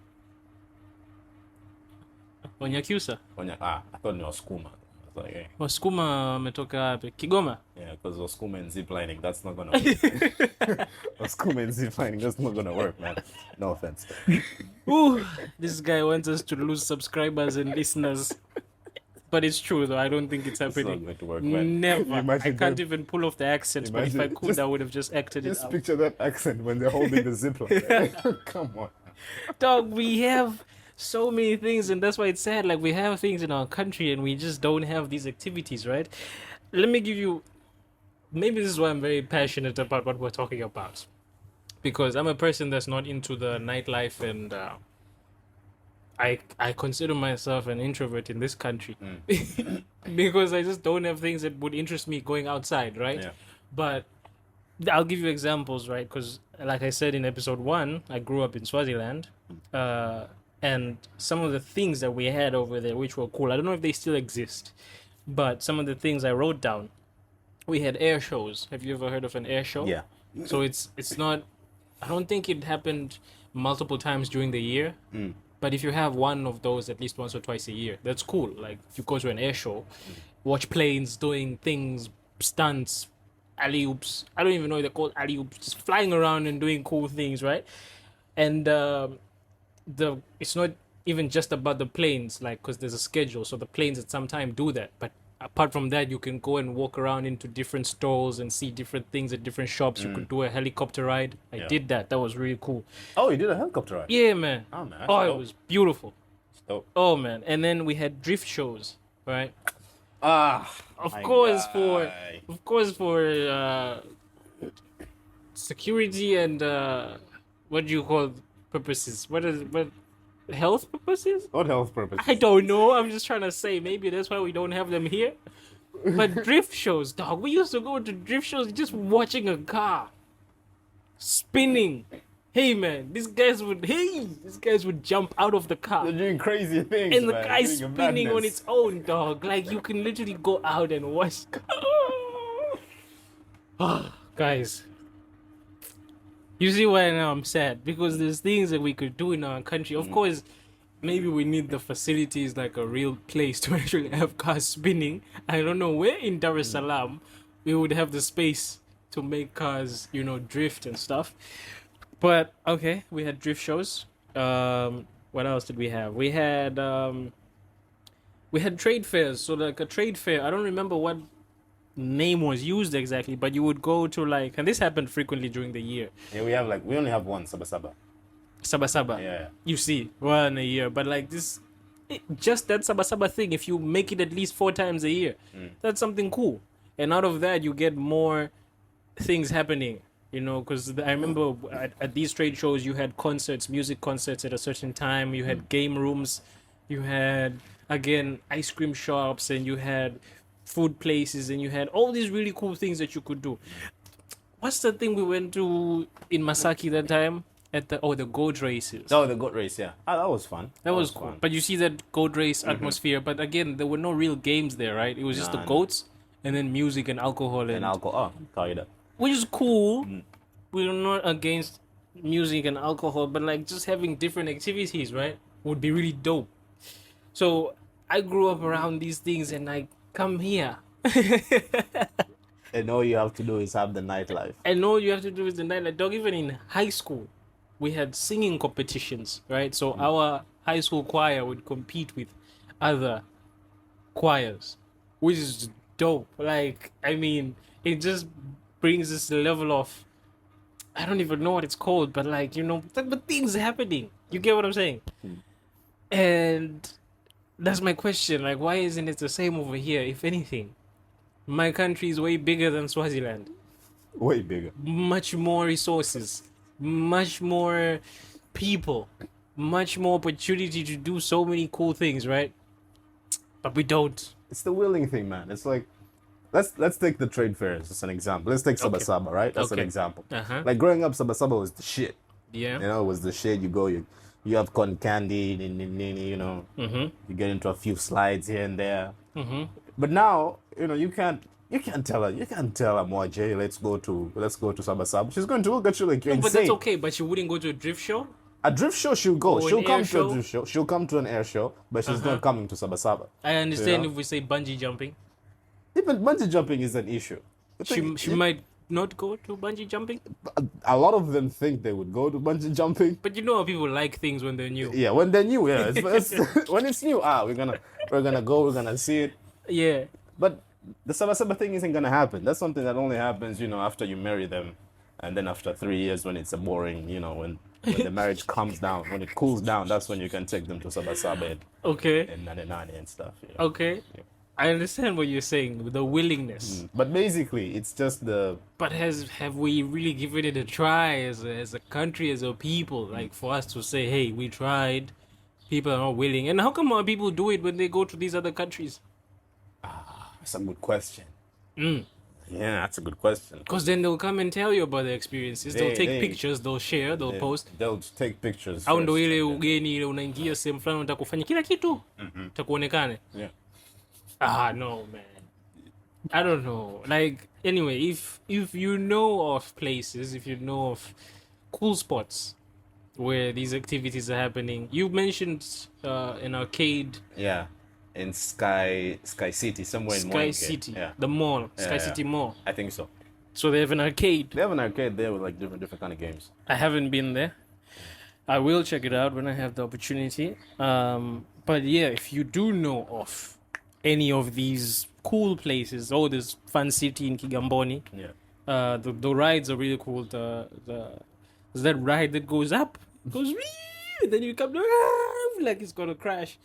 Wanyakyusa, I thought ni Wasukuma. I was like, hey. Wasukuma wametoka wapi? Kigoma. Yeah, because Wasukuma and zip lining, that's not gonna work. Wasukuma and zip lining, that's not gonna work, man. No offense. Ooh, this guy wants us to lose subscribers and listeners. But it's true though. I don't think it's It's happening. not going to work, man. Never. Imagine I can't them- even pull off the accent. But if I Imagine- could, just- I would have just acted it Just out. picture that accent when they're holding the zip line. Come on. Dog, we have so many things, and that's why it's sad. Like we have things in our country, and we just don't have these activities, right? Let me give you. Maybe this is why I'm very passionate about what we're talking about, because I'm a person that's not into the nightlife, and I consider myself an introvert in this country because I just don't have things that would interest me going outside, right? Yeah. But I'll give you examples, right? Because, like I said in episode 1, I grew up in Swaziland, and some of the things that we had over there, which were cool, I don't know if they still exist, but some of the things I wrote down, we had air shows. Have you ever heard of an air show? Yeah. So it's not, I don't think it happened multiple times during the year. But if you have one of those at least once or twice a year, that's cool. Like if you go to an air show, watch planes doing things, stunts, alley oops. I don't even know if they're called alley oops, just flying around and doing cool things, right? And it's not even just about the planes, like because there's a schedule, so the planes at some time do that. But apart from that, you can go and walk around into different stalls and see different things at different shops. You could do a helicopter ride. I did that. That was really cool. Oh, you did a helicopter ride? Yeah, man. Oh, man. Oh, it was beautiful. dope. Oh man, and then we had drift shows, right? Of My course guy. for security and what do you call purposes? What health purposes? What health purpose? I don't know. I'm just trying to say maybe that's why we don't have them here. But drift shows, dog. We used to go to drift shows just watching a car spinning. Hey man, these guys would jump out of the car. They're doing crazy things, And the man. guy's Doing a spinning on madness. its own, dog. Like you can literally go out and watch. Guys, you see why now I'm sad, because there's things that we could do in our country. Of course, maybe we need the facilities, like a real place to actually have cars spinning. I don't know where in Dar es Salaam we would have the space to make cars, drift and stuff. But okay, we had drift shows. What else did we have? We had trade fairs. So like a trade fair, I don't remember what name was used exactly, but you would go to and this happened frequently during the year. Yeah, we only have one, Saba. Saba. Yeah. You see, one a year, but just that Saba thing, if you make it at least 4 times a year, that's something cool. And out of that, you get more things happening, because I remember at these trade shows, you had music concerts at a certain time, you had game rooms, you had, again, ice cream shops, and you had food places, and you had all these really cool things that you could do. What's the thing we went to in Masaki that time? The goat races. Oh, the goat race, yeah. that was fun. That was cool. fun. But you see that goat race atmosphere. But again, there were no real games there, right? It was just the Nah. goats and then music and alcohol And alcohol, kaida. which is cool. we're not against music and alcohol, but like just having different activities, right, would be really dope. So I grew up around these things, and I come here. And all you have to do is have the nightlife. And all you have to do is the night. Like, dog, even in high school, we had singing competitions, right? So our high school choir would compete with other choirs, which is dope. Like, I mean, it just brings this level of, I don't even know what it's called, but like, but things happening. You get what I'm saying? And that's my question. Like, why isn't it the same over here? If anything, my country is way bigger than Swaziland. Way bigger. Much more resources, much more people, much more opportunity to do so many cool things, right? But we don't. It's the willing thing, man. It's like, let's take the trade fairs as an example. Let's take Sabasaba, right? That's an Okay. example. Uh-huh. Like growing up, Sabasaba was the shit. Yeah. You know, it was the shit. You go, you have cotton candy, you know, you get into a few slides here and there. But now, you can't tell her. You can't tell her, more Jay, let's go to Sabasaba. She's going to look at you like you're But insane. that's okay. But you wouldn't go to a drift show? A drift show, she'll go. Or She'll an come air to show? a drift show. She'll come to an air show, but she's not coming to Sabasaba. I understand Yeah. if we say bungee jumping. Even bungee jumping is an issue. The thing- She might not go to bungee jumping. a lot of them think they would go to bungee jumping. But you know how people like things when they're new. Yeah, when they're new, yeah. When it's new, we're gonna go, we're gonna see it. Yeah. But the Sabasaba thing isn't gonna happen. That's something that only happens, after you marry them, and then after 3 years when it's a boring, when the marriage calms down, when it cools down, that's when you can take them to Sabasaba Okay. and Nane and stuff. You know? Okay. I understand what you're saying, with the willingness. But basically, it's just But have we really given it a try as a country, as a people, like for us to say, hey, we tried, people are not willing. And how come our people do it when they go to these other countries? that's a good question. Mm. Yeah, that's a good question. Because then they'll come and tell you about their experiences. They'll take They- pictures, they'll share, they'll post. They'll take pictures. Au ndo first, ile and then- ugeni ile unaingia sehemu fulani unataka kufanya kila kitu takuonekane. Yeah. No, man. I don't know. Like, anyway, if you know of places, if you know of cool spots where these activities are happening, you mentioned an arcade, Yeah, in Sky City, somewhere in Sky Moinke. City, Yeah, the mall, Sky yeah. City Mall. I think so. So they have an arcade. They have an arcade there with like different kind of games. I haven't been there. I will check it out when I have the opportunity. But yeah, if you do know of any of these cool places, there's Fun City in Kigamboni. Yeah. The rides are really cool. There's that ride that goes up, goes wee, and then you come down like it's gonna crash.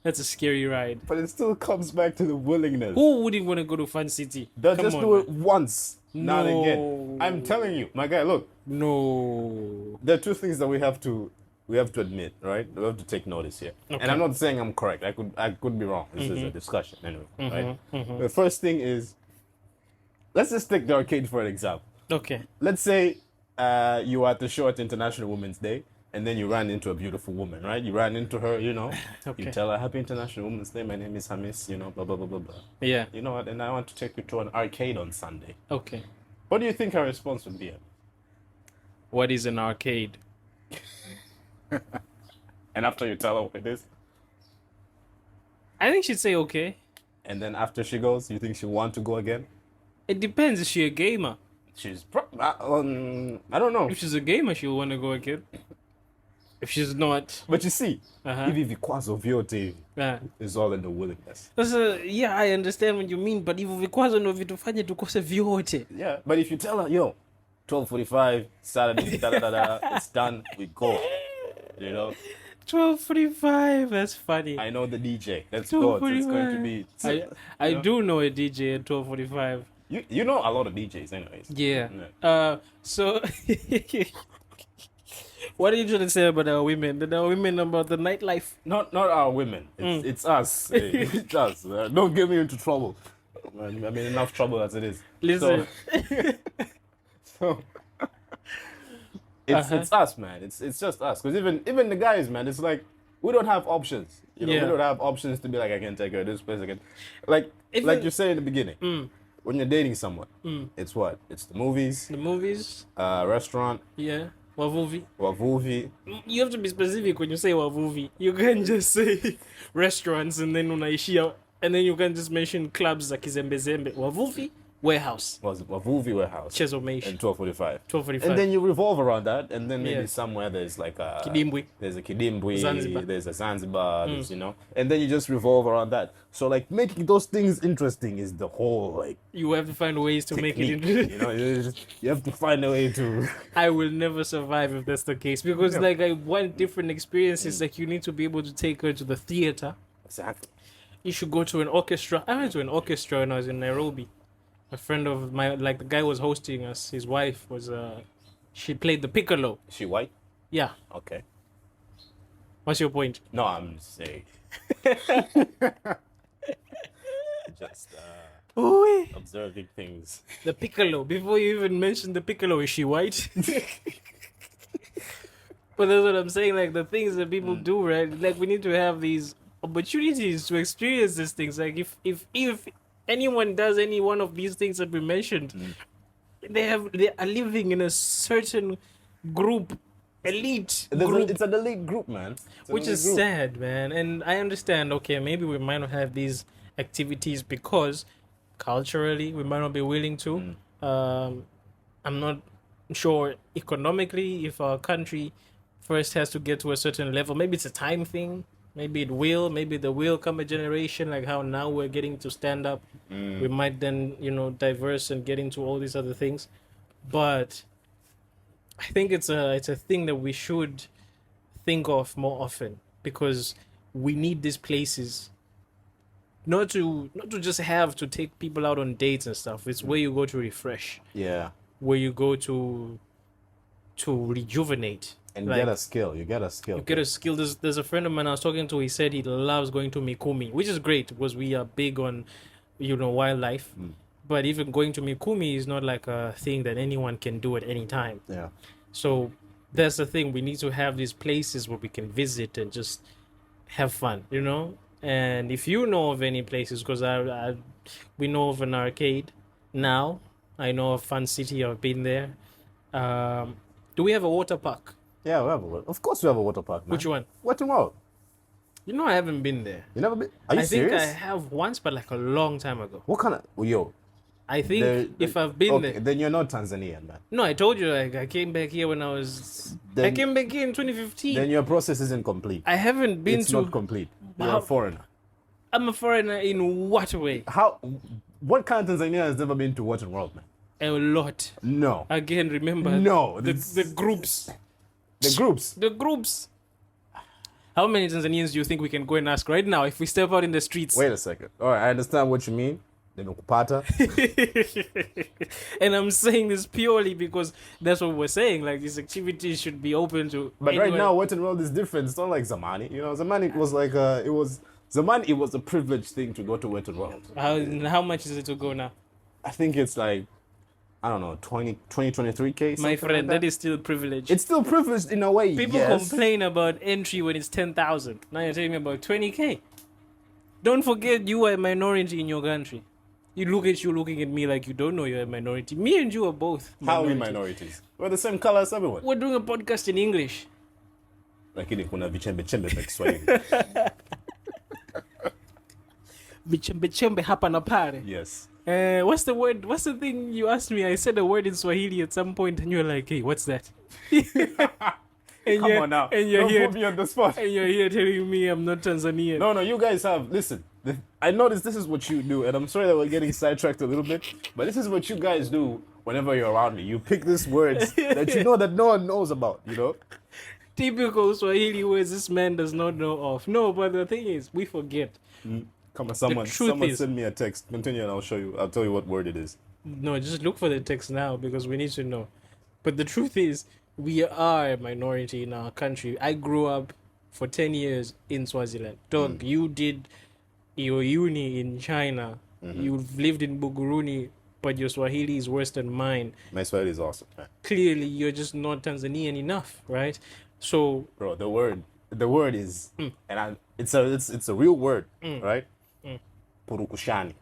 That's a scary ride. But it still comes back to the willingness. Who wouldn't want to go to Fun City? They'll Come just on, do man. it once, not No. again. I'm telling you, my guy. Look, No. there are two things that we have to admit, right? We have to take notice here. Okay. And I'm not saying I'm correct. I could be wrong. This is a discussion anyway, right? The first thing is, let's just take the arcade for an example. Okay. Let's say you are at the show at International Women's Day, and then you ran into a beautiful woman, right? You ran into her, Okay. you tell her, Happy International Women's Day, my name is Hamis, blah, blah, blah, blah, blah. Yeah. You know what? And I want to take you to an arcade on Sunday. Okay. What do you think her response would be? What is an arcade? And after you tell her what it is, I think she'd say okay. and then after she goes, you think she'll want to go again? It depends. Is she a gamer? I don't know. If she's a gamer, she'll want to go again. If she's not, But you see, Uh-huh. hivi vikwazo vyote uh, is all in the willingness. yeah, I understand what you mean, but hivyo vikwazo ndio vitufanye tukose vyote. Yeah, but if you tell her, yo, 12:45 Saturday, it's done, we go. 12:45. That's funny. I know the DJ. Let's go. It's going to be. I do know a DJ at 12:45. You know a lot of DJs, anyways. Yeah. Yeah. So, what are you trying to say about our women? Our women about the nightlife? Not our women. It's us. It's us. Don't get me into trouble. I'm in enough trouble as it is. Listen. So it's us, man. It's just us. Because even the guys, man, it's like we don't have options. We Yeah. don't have options to be like, I can take her to this place again. Like Even- you said in the beginning. when you're dating someone, it's what? It's the movies, The movies, restaurant, yeah, wavuvi. wavuvi. You have to be specific when you say wavuvi. You can't just say restaurants and then unaishia, and then you can just mention clubs like Kizembezembe. Wavuvi, warehouse. Was it wavuvi warehouse? Chezo Meish. And 12:45. 12:45. And then you revolve around that, and then maybe Yeah. somewhere there's like a Kidimbwi. there's a Kidimbwi, Zanzibar. there's a Zanzibar, there's, you know, and then you just revolve around that. So like making those things interesting is the whole like You have to find ways to make it technique, interesting. you know, you have to find a way to. I will never survive if that's the case because Yeah. like I want different experiences. Like you need to be able to take her to the theater. Exactly. You should go to an orchestra. I went to an orchestra when I was in Nairobi. A friend of my, like the guy was hosting us. His wife was she played the piccolo. Is she white? Yeah. Okay. What's your point? No, I'm saying. Just Oh, observing things. the piccolo. Before you even mention the piccolo, is she white? But that's what I'm saying. Like the things that people do, right? Like we need to have these opportunities to experience these things. Like if anyone does any one of these things that we mentioned, they are living in a certain group, elite group, It's an elite group, man. It's an which elite is group. sad, man. And I understand. Okay, maybe we might not have these activities because culturally we might not be willing to. I'm not sure economically if our country first has to get to a certain level. Maybe it's a time thing. Maybe it will. Maybe there will come a generation like how now we're getting to stand up. We might then, diverse and get into all these other things. But I think it's a thing that we should think of more often because we need these places. Not to just have to take people out on dates and stuff. It's where you go to refresh, Yeah. where you go to rejuvenate. And Like, get a skill. You get a skill. you get a skill. There's a friend of mine I was talking to. He said he loves going to Mikumi, which is great because we are big on, wildlife. But even going to Mikumi is not like a thing that anyone can do at any time. Yeah. So that's the thing. We need to have these places where we can visit and just have fun, And if you know of any places, because we know of an arcade now. I know of Fun City. I've been there. Do we have a water park? Yeah, of course we have a water park, man. Which one? Western World. I haven't been there. You never been? Are you I serious? think I have once, but like a long time ago. What kind of... Yo. I think if I've been okay, there. then you're not Tanzanian, man. No, I told you I came back here when I came back here in 2015. Then your process isn't complete. I haven't been It's to... not complete. You're How- a foreigner. I'm a foreigner in what way? What kind of Tanzania has never been to Western World, man? A lot. No. Again, remember No, the this- groups. The groups. The groups. How many Tanzanians do you think we can go and ask right now if we step out in the streets? Wait a second. All right, I understand what you mean. Nimekupata. And I'm saying this purely because that's what we're saying. Like these activities should be open to. But right anyone. now, Western World is different. It's not like Zamani. Zamani was like Zamani. It was a privileged thing to go to Western World. How much is it to go now? I think it's like, I don't know, 23K. My friend, that is still privilege. It's still privileged in a way. People yes. complain about entry when it's 10,000. Now you're telling me about 20K. Don't forget you are a minority in your country. You looking at me like you don't know you're a minority. Me and you are both How are we minorities. minorities? We're the same color as everyone. We're doing a podcast in English. Lakini kuna vichembe vya Kiswahili. Vichembe hapa na pale. Yes. What's the word? What's the thing you asked me? I said a word in Swahili at some point, and you're like, "Hey, what's that?" And Come on now. And you're Don't here. put me on the spot. And you're here telling me I'm not Tanzanian. No, you guys have. Listen, I noticed this is what you do, and I'm sorry that we're getting sidetracked a little bit, but this is what you guys do whenever you're around me. You pick these words that you know that no one knows about, Typical Swahili words this man does not know of. No, but the thing is, we forget. Come on, someone truth is- send me a text. Continue and I'll tell you what word it is. No, just look for the text now because we need to know. But the truth is, we are a minority in our country. I grew up for 10 years in Swaziland. Dog, you did your uni in China. You've lived in Buguruni, but your Swahili is worse than mine. My Swahili is awesome, man. Clearly, you're just not Tanzanian enough, right? So, Bro, the word is, and it's a real word, right? Purukushani.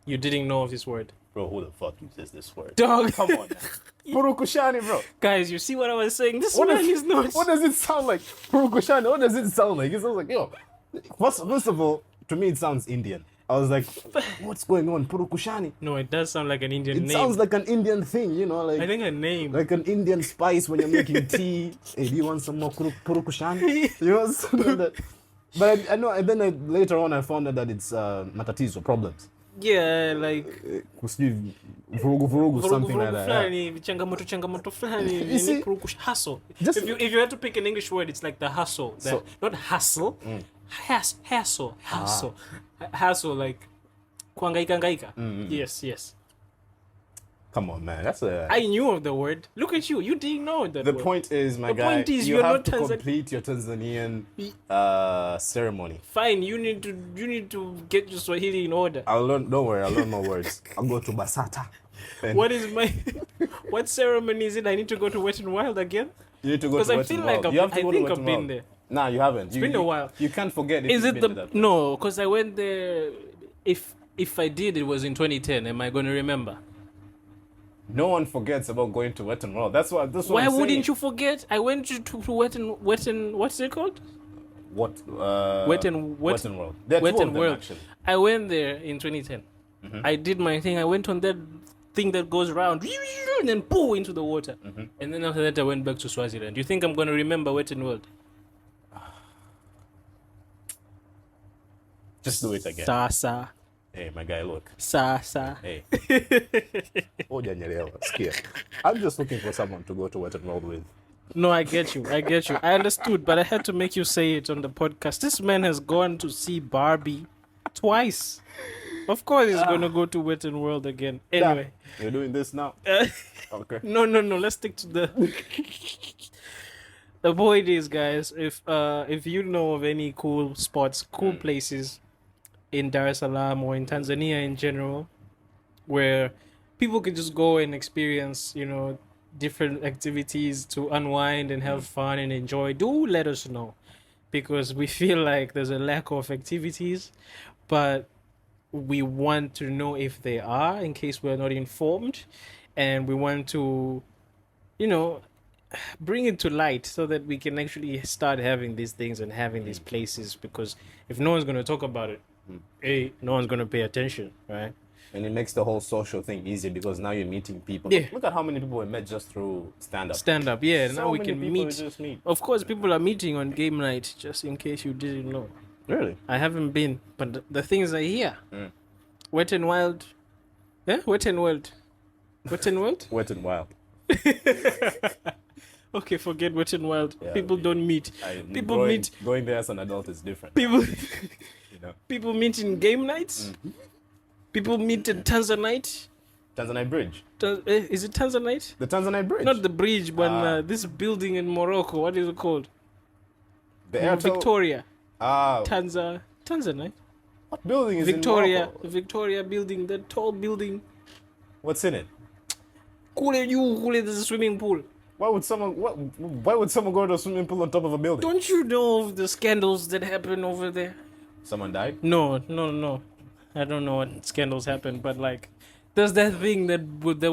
You didn't know of this word. Bro, who the fuck uses this word? Dog. Come on, man. Purukushani, bro. Guys, you see what I was saying? This man is not. What does it sound like? Purukushani, what does it sound like? It sounds like, yo. First of all, to me, it sounds Indian. I was like, what's going on? Purukushani. No, it does sound like an Indian name. It sounds like an Indian thing, you know, like I think a name. like an Indian spice when you're making tea. Hey, do you want some more purukushani? You know, something like that. But I know, and then later on I found out that it's matatizo problems. Yeah, like Vurugu, something like that. Yeah. Changamoto flani. You see, hustle. just- If you had to pick an English word, it's like the hustle. So- Not hustle. Hassle. Hassle, like kuhangaika. Yes. Come on, man. That's a. I knew of the word. Look at you. You didn't know that The word. point is, my The guy, point is you you're have not to Tanzan- complete your Tanzanian ceremony. Fine, you need to get your Swahili in order. I'll learn. Don't worry, I'll learn more words. I'll go to Basata. And What is my what ceremony is it? I need to go to Wet and Wild again? you need to go Because to I Wet feel n like Wild. You have to I go to think Wet I've n been Wild. there. Nah, you haven't. It's been a while. You can't forget if Is you've it been to the that. no? Because I went there. If I did, it was in 2010. Am I going to remember? No one forgets about going to Wet n Wild. That's what. That's what Why I'm saying. wouldn't you forget? I went to Wet and what's it called? What? Wet n Wet n World. There are Wet two and of them, World. actually. I went there in 2010. I did my thing. I went on that thing that goes round and then poo into the water. And then after that, I went back to Swaziland. You think I'm going to remember Wet and World? Just do it again. Sa. Hey, my guy, look. Sa. Hey. Hujanielewa. Sikia. I'm just looking for someone to go to Wet n World with. No, I get you. I understood, but I had to make you say it on the podcast. This man has gone to see Barbie twice. Of course, he's going to go to Wet n World again. Anyway. You're doing this now? Okay. No. Let's stick to the point is, guys, if you know of any cool spots, cool places in Dar es Salaam or in Tanzania in general, where people can just go and experience, different activities to unwind and have fun and enjoy, do let us know, because we feel like there's a lack of activities, but we want to know if they are, in case we're not informed, and we want to, bring it to light so that we can actually start having these things and having these places, because if no one's going to talk about it, no one's going to pay attention, right? And it makes the whole social thing easier because now you're meeting people. Yeah. Look at how many people we met just through stand-up. Stand-up, yeah. So Now we many can people we meet. just meet. Of course, people are meeting on game night, just in case you didn't know. Really? I haven't been, but the things are here. Wet and Wild. Yeah? Wet and Wild. Wet and Wild? Wet and Wild. Okay, forget Wet and Wild. Yeah, people don't meet. People meet. Going there as an adult is different. People You know. people meet in game nights. People meet in Tanzanite. Tanzanite Bridge. Is it Tanzanite? The Tanzanite Bridge. Not the bridge, but Ah. this building in Morocco. What is it called? the Airtel. Victoria. Ah, Tanzanite. what building is in Victoria. Morocco? The Victoria building. The tall building. What's in it? Kule, there's a swimming pool. Why would someone go to a swimming pool on top of a building? Don't you know of the scandals that happen over there? Someone died? No. I don't know what scandals happen, but like, there's that thing that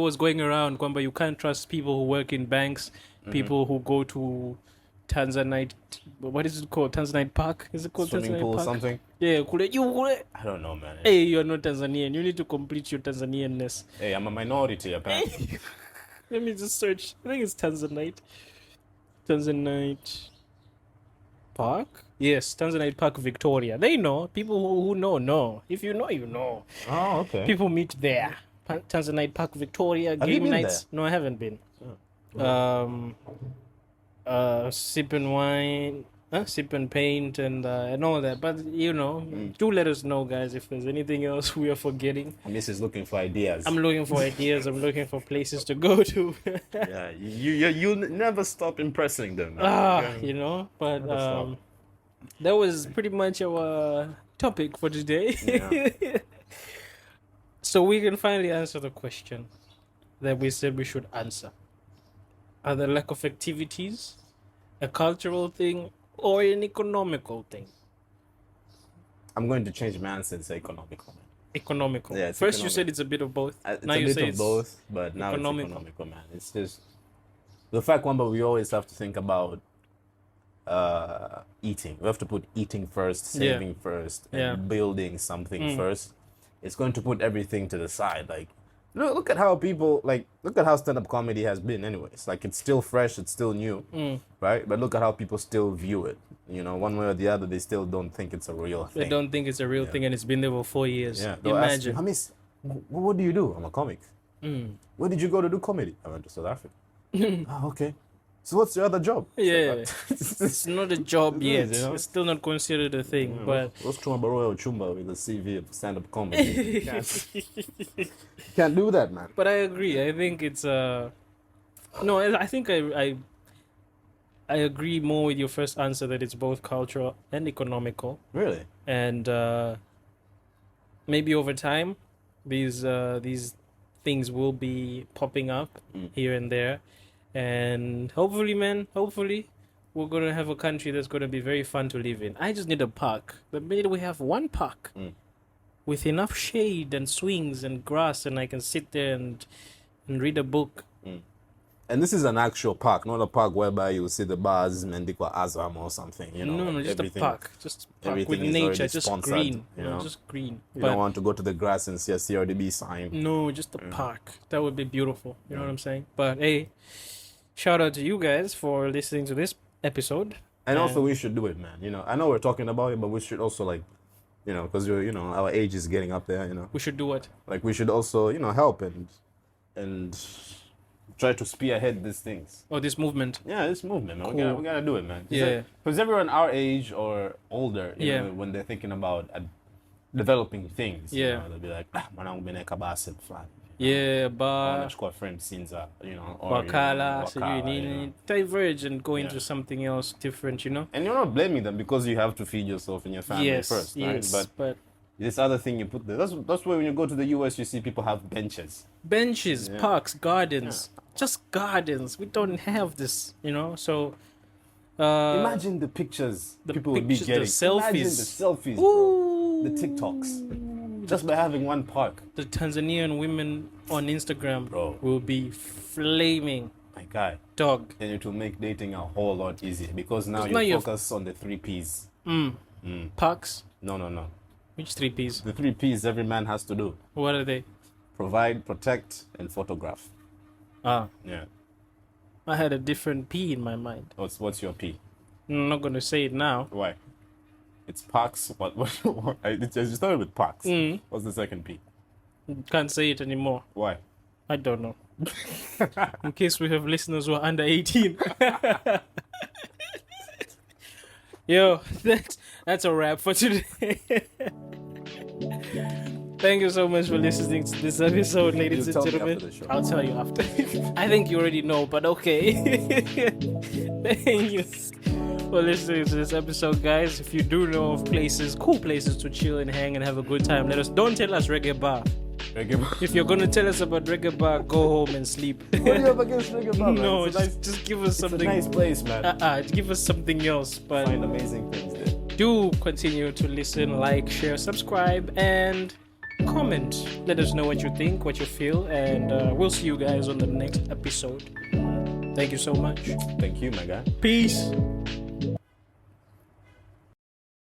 was going around, kwamba you can't trust people who work in banks, people who go to Tanzanite. What is it called? Tanzanite Park? Is it called Swimming Tanzanite pool or Park? something? Yeah, kule. I don't know, man. Hey, you're not Tanzanian. You need to complete your Tanzanianness. Hey, I'm a minority apparently. Let me just search. I think it's Tanzanite. Tanzanite Park? Yes, Tanzanite Park, Victoria. They know. People who know. If you know, you know. Oh, okay. People meet there. Tanzanite Park, Victoria. Have you Game been nights. No, I haven't been. Sip and wine. Sip and paint and all that. But, do let us know, guys, if there's anything else we are forgetting. Miss is looking for ideas. I'm looking for ideas. I'm looking for places to go to. Yeah, you never stop impressing them. Man. But Never stop. that was pretty much our topic for today. Yeah. So we can finally answer the question that we said we should answer. Are the lack of activities a cultural thing or an economical thing? I'm going to change my answer and say economical. economical. Yeah, it's First you economic. said it's a bit of both. It's Now a you bit say of it's both, but now economical. it's economical, man. It's just the fact, one, but we always have to think about eating. We have to put eating first, Yeah. saving first, and Yeah. building something first. It's going to put everything to the side. Like, look at how people look at how stand-up comedy has been. Anyways, like it's still fresh, it's still new, right? But look at how people still view it. You know, one way or the other, they still don't think it's a real thing. They don't think it's a real thing, and it's been there for 4 years. Yeah. They'll ask you, Imagine. Hamis, what do you do? I'm a comic. Where did you go to do comedy? I went to South Africa. Oh, okay. So what's your other job? Yeah. It's not a job It yet. is, you know? It's still not considered a thing, but What's Chumba Royal Chumba with a CV of stand-up comedy? You can't do that, man. but I agree. I think it's no. I think I agree more with your first answer that it's both cultural and economical, Really? and maybe over time these things will be popping up here and there, and hopefully, man, we're gonna have a country that's gonna be very fun to live in. I just need a park. The minute we have one park with enough shade and swings and grass, and I can sit there and read a book. And this is an actual park, not a park whereby you see the bars Mendikwa Azam or something. You know, No, like just a everything- park. Just park with everything is nature, already just sponsored, green. you know? Just green. You But don't want to go to the grass and see a CRDB sign. no, just a park. That would be beautiful. You know what I'm saying? But hey, shout out to you guys for listening to this episode. And also, we should do it, man. You know, I know we're talking about it, but we should also because our age is getting up there. You know, We should do what? like we should also help and try to spearhead these things. Oh, this movement. Yeah, this movement, man. Cool. We gotta do it, man. Yeah. Because everyone our age or older, Yeah. when they're thinking about developing things, Yeah. they'll be like, mwanangu beneka basi fulani. Yeah, but Wanachukua frame sinza, or wakala, so you wakala, need diverge and go into Yeah. something else different, you know? And you're not blaming them because you have to feed yourself and your family Yes, first, yes. right? But this other thing you put there, that's why when you go to the US, you see people have benches. benches, Yeah. parks, gardens, just gardens. We don't have this, you know? So, Imagine the pictures the people would pictures, be the getting. selfies. Imagine the selfies, bro. The TikToks. Just by having one park. the Tanzanian women on Instagram Bro. will be flaming. My guy. Dog. And it will make dating a whole lot easier because now Because you now you're- focus on the 3 Ps. Parks. No. Which 3 Ps? The 3 Ps every man has to do. What are they? Provide, protect, and photograph. Ah, Yeah. I had a different P in my mind. What's your P? I'm not gonna say it now. Why? It's parks. What I just started with parks. What's the second P? Can't say it anymore. Why? I don't know. In case we have listeners who are under 18. Yo, that's a wrap for today. Thank you so much for listening to this episode, ladies You'll and tell me gentlemen. after the show. I'll tell you after. I think you already know, but okay. Thank you for listening to this episode, guys. If you do know of cool places to chill and hang and have a good time, let us. Don't tell us reggae bar. If you're gonna tell us about reggae bar, go home and sleep. What do you have against Reggae Bar, man? No, It's a nice, just give us it's a something. nice place, man. Give us something else. But Find amazing things there. do continue to listen, like, share, subscribe, and comment. Let us know what you think, what you feel, and we'll see you guys on the next episode. Thank you so much. Thank you, my guy. Peace.